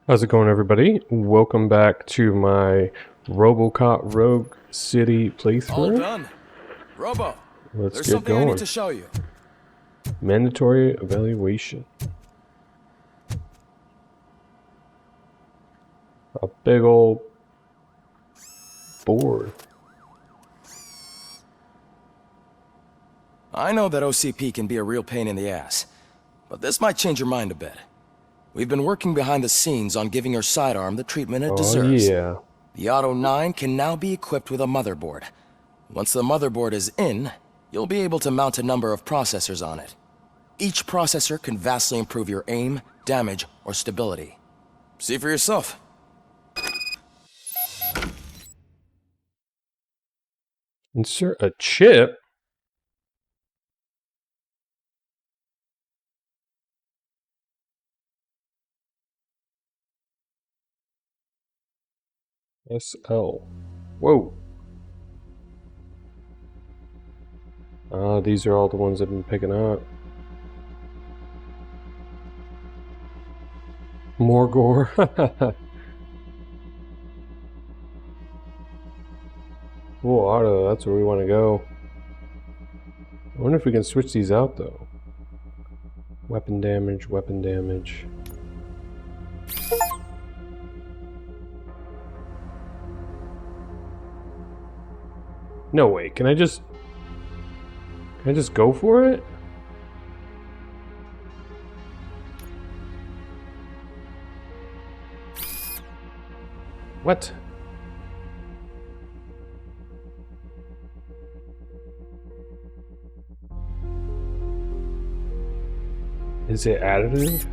How's it going, everybody? Welcome back to my Robocop Rogue City playthrough. All done. Robo, Let's there's get something going. I need to show you. Mandatory evaluation. A big old board. I know that OCP can be a real pain in the ass, but this might change your mind a bit. We've been working behind the scenes on giving your sidearm the treatment it deserves. Yeah. The Auto 9 can now be equipped with a motherboard. Once the motherboard is in, you'll be able to mount a number of processors on it. Each processor can vastly improve your aim, damage, or stability. See for yourself. Insert a chip. SL. Whoa. These are all the ones I've been picking up. More gore. Full auto, that's where we want to go. I wonder if we can switch these out though. Weapon damage, weapon damage. No way, can I just go for it? What? Is it additive?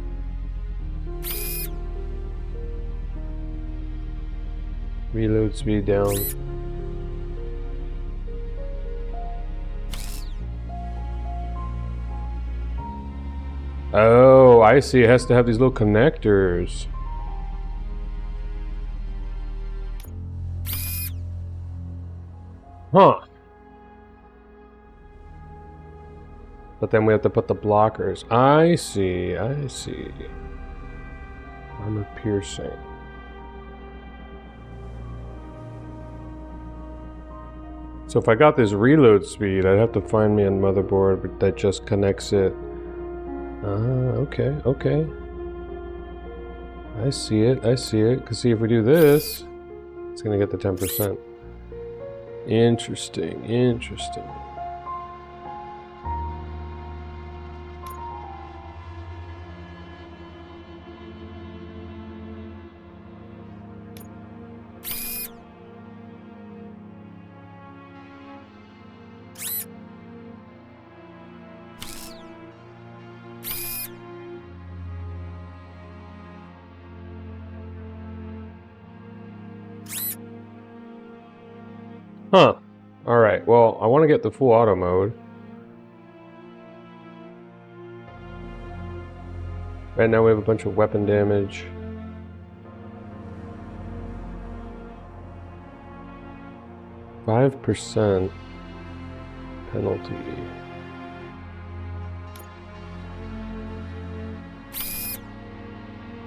Reload speed down. Oh, I see. It has to have these little connectors. Huh. But then we have to put the blockers. I see, I see. Armor piercing. So if I got this reload speed, I'd have to find me a motherboard that just connects it. Okay, okay. I see it, I see it. Because see, if we do this, it's going to get the 10%. Interesting, interesting. Huh. Alright, well, I want to get the full auto mode. Right now we have a bunch of weapon damage. %5 penalty.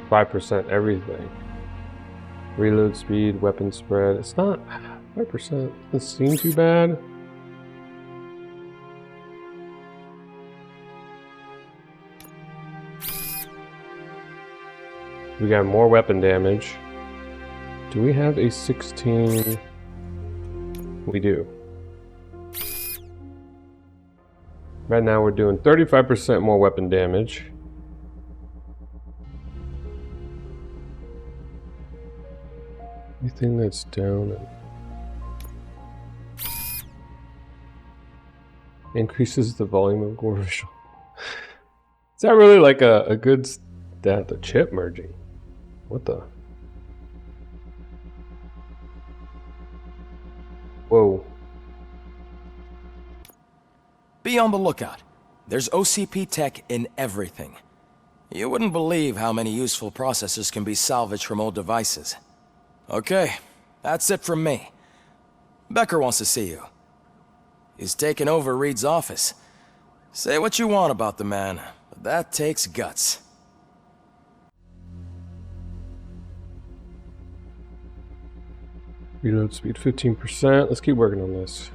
%5 everything. Reload speed, weapon spread. It's not 5%. Doesn't seem too bad. We got more weapon damage. Do we have a 16? We do. Right now we're doing 35% more weapon damage. Anything that's down increases the volume of gore visual. Is that really like a good stat? The chip merging. What the? Whoa. Be on the lookout. There's OCP tech in everything. You wouldn't believe how many useful processors can be salvaged from old devices. Okay, that's it from me. Becker wants to see you. He's taken over Reed's office. Say what you want about the man, but that takes guts. Reload speed 15%. Let's keep working on this.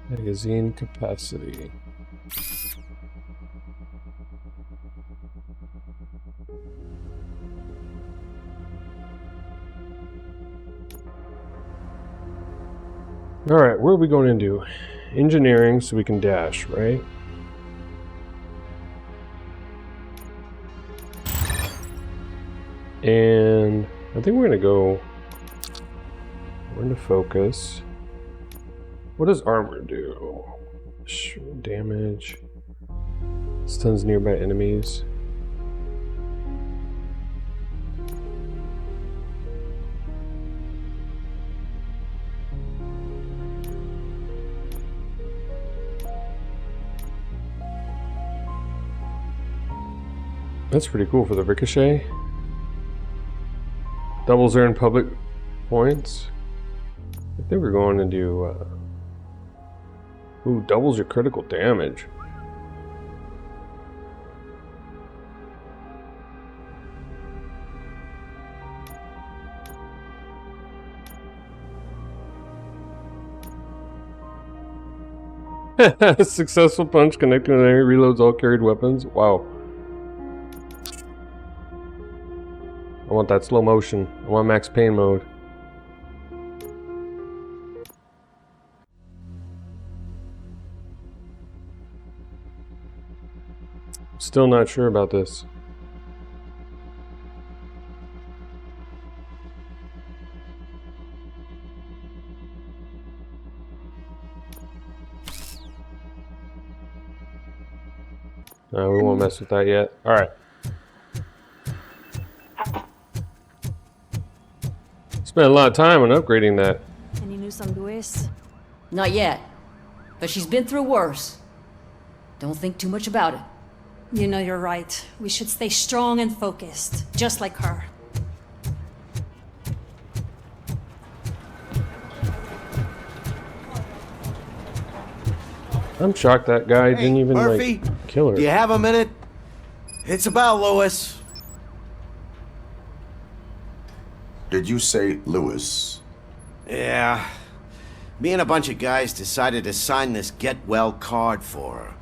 Magazine capacity. Alright, where are we going into? Engineering so we can dash, right? And I think we're gonna go. We're gonna focus. What does armor do? Damage. Stuns nearby enemies. That's pretty cool for the ricochet. Doubles earn public points. I think we're going to do. Ooh, doubles your critical damage. Successful punch connecting with enemy reloads all carried weapons. Wow. I want that slow motion. I want max pain mode. Still not sure about this. No, we won't mess with that yet. Alright. Spent a lot of time on upgrading that. Any news on Luis? Not yet. But she's been through worse. Don't think too much about it. You know you're right. We should stay strong and focused, just like her. I'm shocked that guy didn't even Murphy, like kill her. do you have a minute? It's about Lewis. Did you say Lewis? Yeah. Me and a bunch of guys decided to sign this get well card for her.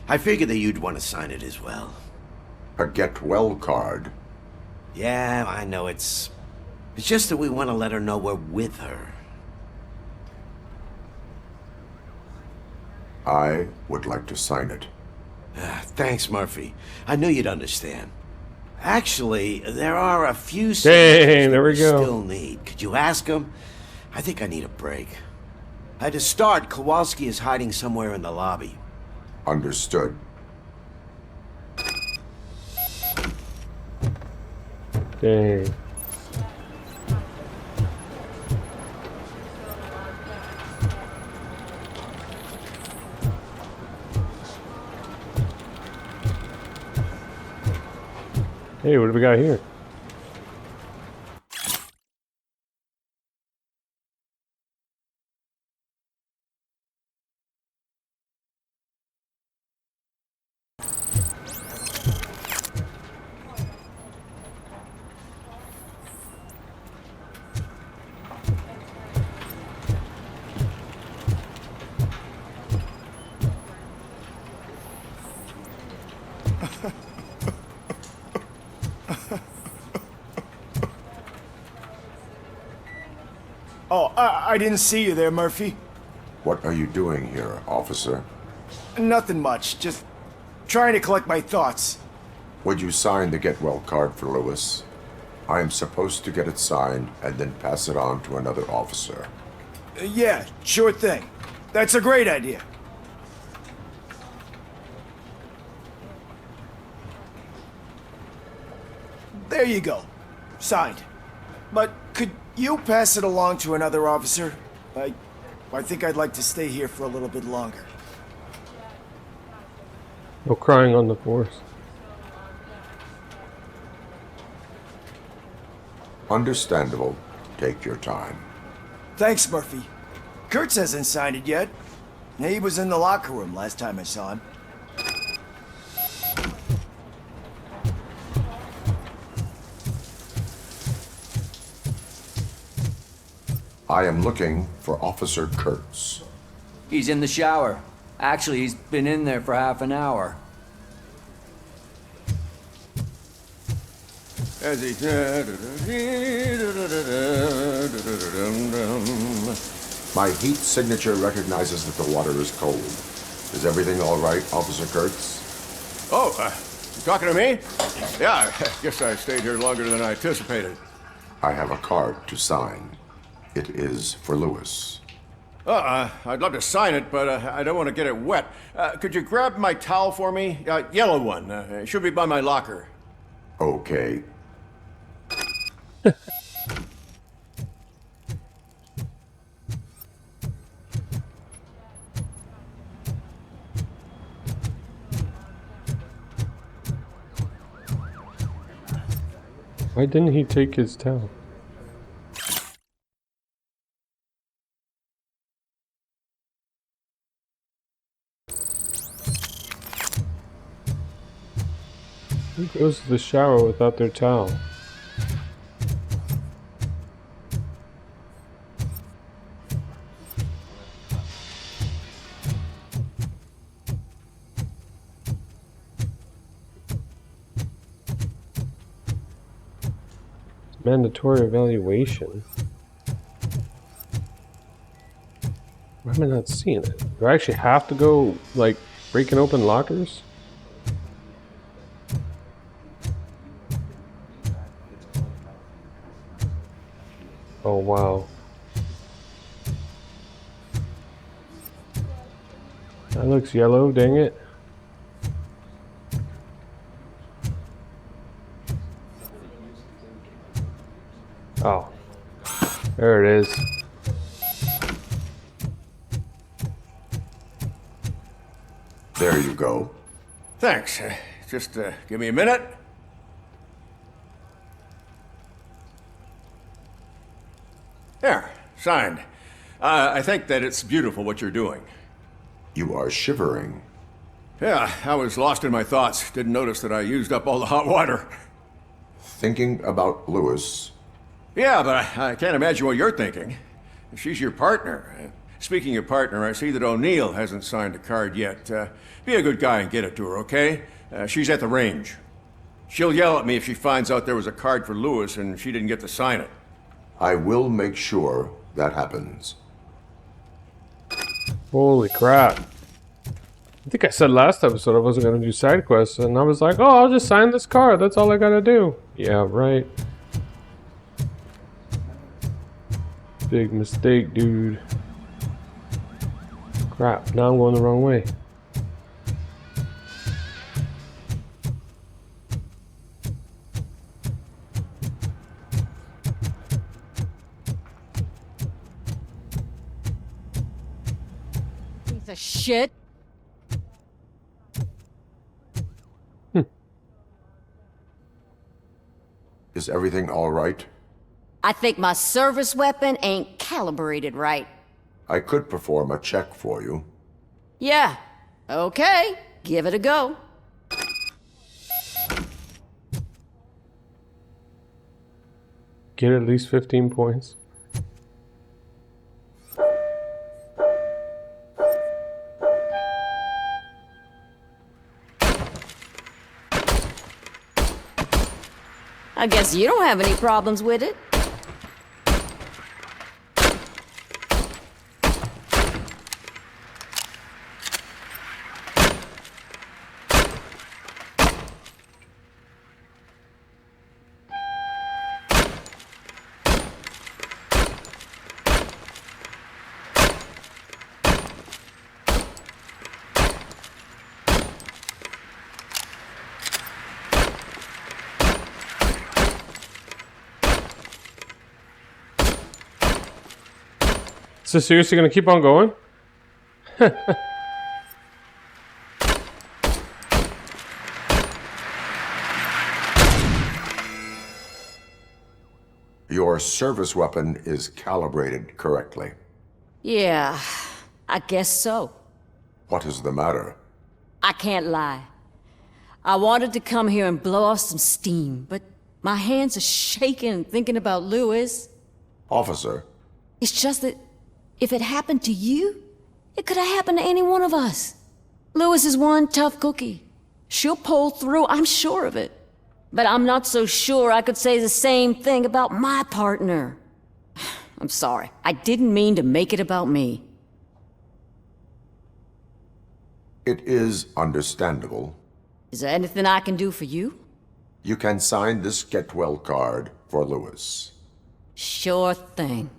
I figured that you'd want to sign it as well. A get well card? Yeah, I know it's just that we want to let her know we're with her. I would like to sign it. Thanks, Murphy. I knew you'd understand. Actually, there are a few Dang, signatures there we that go. still need. Could you ask him? I think I need a break. To start, Kowalski is hiding somewhere in the lobby. Understood. Dang. Hey, what do we got here? Oh, I didn't see you there, Murphy. What are you doing here, officer? Nothing much, just trying to collect my thoughts. Would you sign the get well card for Lewis? I am supposed to get it signed and then pass it on to another officer. Yeah, sure thing. That's a great idea. There you go. Signed. But could you pass it along to another officer? I think I'd like to stay here for a little bit longer. No crying on the force. Understandable. Take your time. Thanks, Murphy. Kurtz hasn't signed it yet. He was in the locker room last time I saw him. I am looking for Officer Kurtz. He's in the shower. Actually, he's been in there for half an hour. My heat signature recognizes that the water is cold. Is everything all right, Officer Kurtz? Oh, you talking to me? Yeah, I guess I stayed here longer than I anticipated. I have a card to sign. It is for Lewis. I'd love to sign it, but I don't want to get it wet. Could you grab my towel for me? Yellow one. It should be by my locker. Okay. Why didn't he take his towel? Who goes to the shower without their towel? Mandatory evaluation. Why am I not seeing it? Do I actually have to go, like, breaking open lockers? Oh, wow. That looks yellow, dang it. Oh. There it is. There you go. Thanks. Just give me a minute. There, signed. I think that it's beautiful what you're doing. You are shivering. Yeah, I was lost in my thoughts. Didn't notice that I used up all the hot water. Thinking about Lewis. Yeah, but I can't imagine what you're thinking. She's your partner. Speaking of partner, I see that O'Neill hasn't signed a card yet. Be a good guy and get it to her, okay? She's at the range. She'll yell at me if she finds out there was a card for Lewis and she didn't get to sign it. I will make sure that happens. Holy crap. I think I said last episode I wasn't going to do side quests, and I was like, oh, I'll just sign this card. That's all I got to do. Yeah, right. Big mistake, dude. Crap, now I'm going the wrong way. Piece of shit. Is everything all right? I think my service weapon ain't calibrated right. I could perform a check for you. Yeah. Okay. Give it a go. Get at least 15 points. I guess you don't have any problems with it. So seriously gonna keep on going? Your service weapon is calibrated correctly. Yeah, I guess so. What is the matter? I can't lie. I wanted to come here and blow off some steam, but my hands are shaking thinking about Lewis. Officer, It's just that if it happened to you, it could have happened to any one of us. Lewis is one tough cookie. She'll pull through, I'm sure of it. But I'm not so sure I could say the same thing about my partner. I'm sorry. I didn't mean to make it about me. it is understandable. Is there anything I can do for you? You can sign this get well card for Lewis. Sure thing.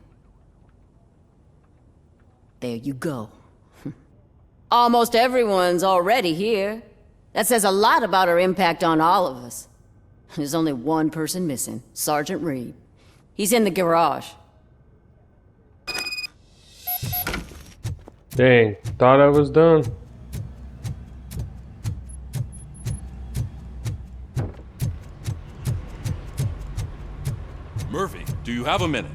There you go. Almost everyone's already here. That says a lot about her impact on all of us. There's only one person missing, Sergeant Reed. He's in the garage. Dang, thought I was done. Murphy, do you have a minute?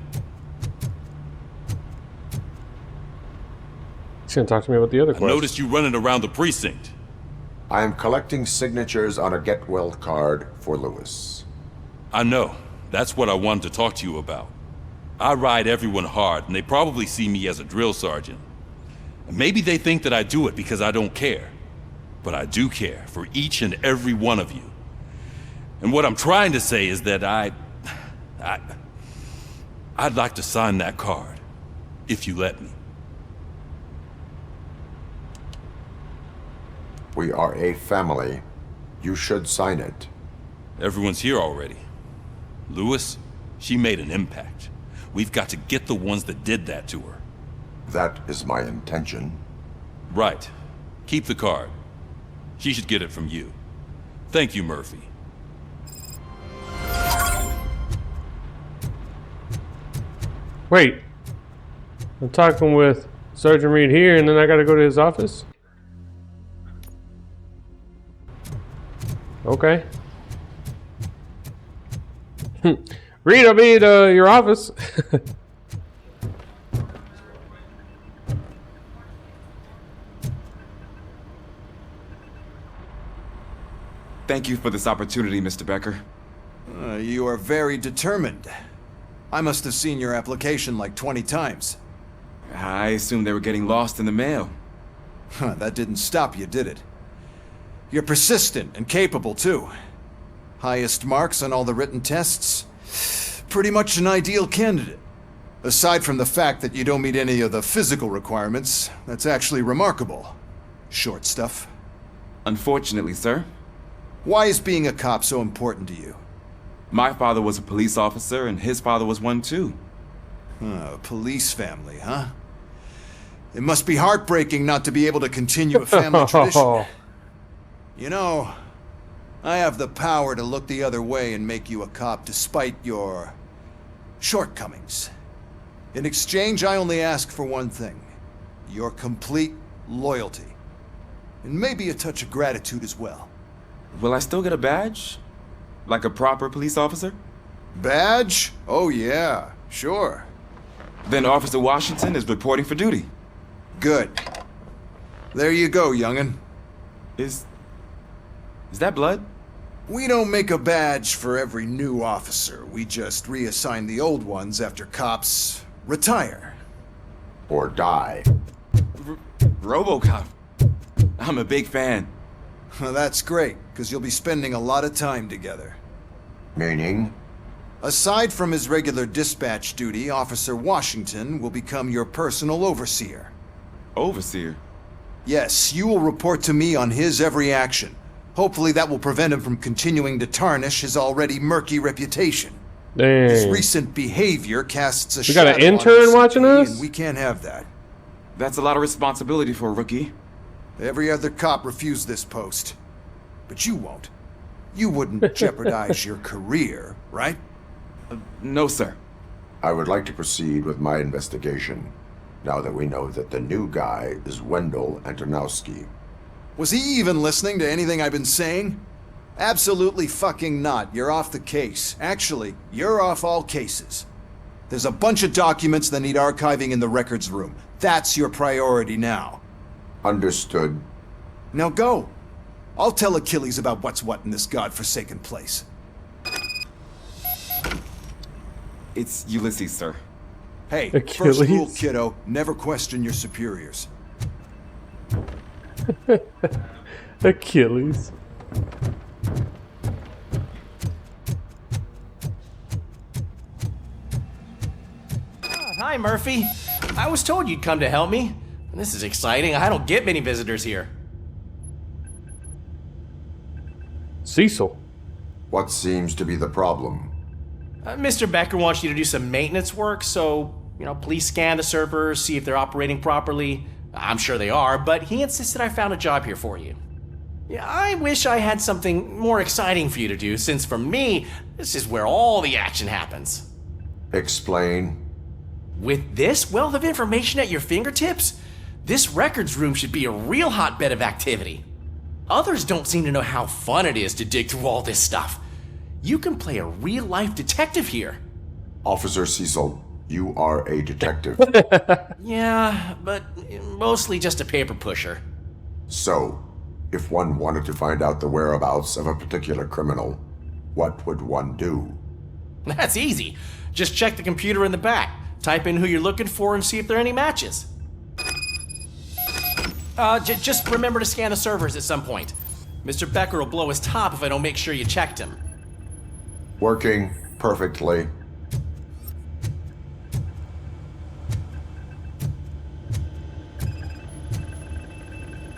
He's gonna talk to me about the other I quest. noticed you running around the precinct. I am collecting signatures on a get well card for Lewis. I know. That's what I wanted to talk to you about. I ride everyone hard, and they probably see me as a drill sergeant. And maybe they think that I do it because I don't care. But I do care for each and every one of you. And what I'm trying to say is that I'd like to sign that card, if you let me. We are a family. You should sign it. Everyone's here already. Lewis, she made an impact. We've got to get the ones that did that to her. That is my intention. Right. Keep the card. She should get it from you. Thank you, Murphy. Wait. I'm talking with Sergeant Reed here, and then I gotta go to his office? Okay. Reed, I'll be at your office. Thank you for this opportunity, Mr. Becker. You are very determined. I must have seen your application like 20 times. I assumed they were getting lost in the mail. That didn't stop you, did it? You're persistent and capable, too. Highest marks on all the written tests. Pretty much an ideal candidate. Aside from the fact that you don't meet any of the physical requirements, that's actually remarkable. Short stuff. Unfortunately, sir. Why is being a cop so important to you? My father was a police officer, and his father was one too. A police family, huh? It must be heartbreaking not to be able to continue a family tradition. You know, I have the power to look the other way and make you a cop despite your shortcomings. In exchange, I only ask for one thing. Your complete loyalty. And maybe a touch of gratitude as well. Will I still get a badge? Like a proper police officer? Badge? Oh yeah, sure. Then Officer Washington is reporting for duty. Good. There you go, young'un. Is that blood? We don't make a badge for every new officer. We just reassign the old ones after cops retire. Or die. Robocop. I'm a big fan. Well, that's great, because you'll be spending a lot of time together. Meaning? Aside from his regular dispatch duty, Officer Washington will become your personal overseer. Overseer? Yes, you will report to me on his every action. Hopefully that will prevent him from continuing to tarnish his already murky reputation. Dang. His recent behavior casts a We got shadow an intern on watching OCP, us? and we can't have that. That's a lot of responsibility for a rookie. Every other cop refused this post. But you won't. You wouldn't jeopardize your career, right? No, sir. I would like to proceed with my investigation, now that we know that the new guy is Wendell Antonowski. Was he even listening to anything I've been saying? Absolutely fucking not. You're off the case. Actually, you're off all cases. There's a bunch of documents that need archiving in the records room. That's your priority now. Understood. Now go. I'll tell Achilles about what's what in this godforsaken place. It's Ulysses, sir. Hey, Achilles. first rule, kiddo, never question your superiors. Achilles. Hi, Murphy. I was told you'd come to help me. This is exciting. I don't get many visitors here. Cecil. What seems to be the problem? Mr. Becker wants you to do some maintenance work, so, please scan the servers, see if they're operating properly. I'm sure they are, but he insisted I found a job here for you. Yeah, I wish I had something more exciting for you to do, since for me, this is where all the action happens. Explain. With this wealth of information at your fingertips, this records room should be a real hotbed of activity. Others don't seem to know how fun it is to dig through all this stuff. You can play a real-life detective here. Officer Cecil, you are a detective. Yeah, but mostly just a paper pusher. So, if one wanted to find out the whereabouts of a particular criminal, what would one do? That's easy. Just check the computer in the back, type in who you're looking for, and see if there are any matches. Just remember to scan the servers at some point. Mr. Becker will blow his top if I don't make sure you checked him. Working perfectly.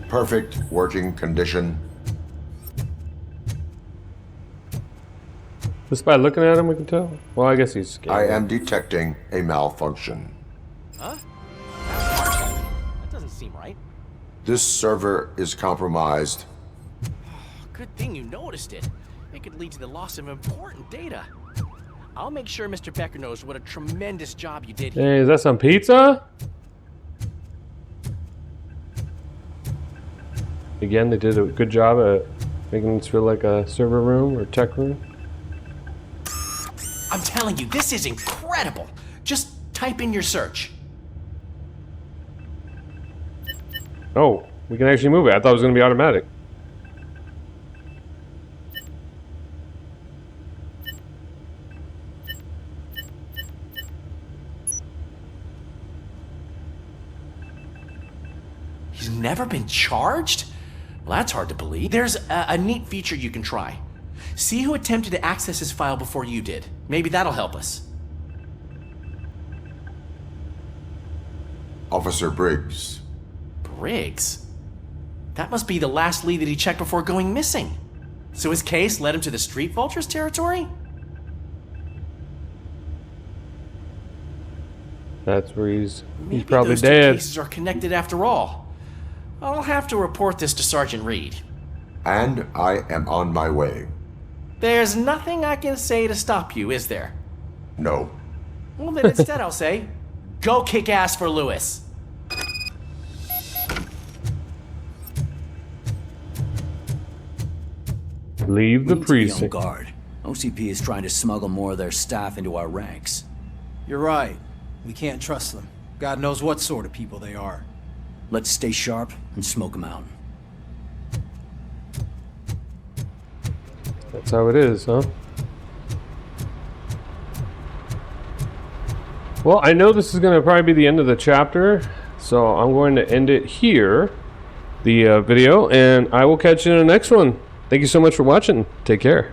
Perfect working condition. Just by looking at him, we can tell. Well, I guess he's scared. I am detecting a malfunction. Huh? That doesn't seem right. This server is compromised. Good thing you noticed it. It could lead to the loss of important data. I'll make sure Mr. Becker knows what a tremendous job you did here. Hey, is that some pizza? Again, they did a good job at making this feel like a server room or tech room. I'm telling you, this is incredible. Just type in your search. Oh, we can actually move it. I thought it was going to be automatic. He's never been charged? Well, that's hard to believe. There's a neat feature you can try. See who attempted to access his file before you did. Maybe that'll help us. Officer Briggs. Briggs? That must be the last lead that he checked before going missing. So his case led him to the Street Vultures territory? That's where he's Maybe probably those dead. two cases are connected after all. I'll have to report this to Sergeant Reed. And I am on my way. There's nothing I can say to stop you, is there? No. Well, then instead I'll say, go kick ass for Lewis. Leave the We need to be on precinct. guard. OCP is trying to smuggle more of their staff into our ranks. You're right. We can't trust them. God knows what sort of people they are. Let's stay sharp and smoke them out. That's how it is, huh? Well, I know this is going to probably be the end of the chapter, so I'm going to end it here, the video, and I will catch you in the next one. Thank you so much for watching. Take care.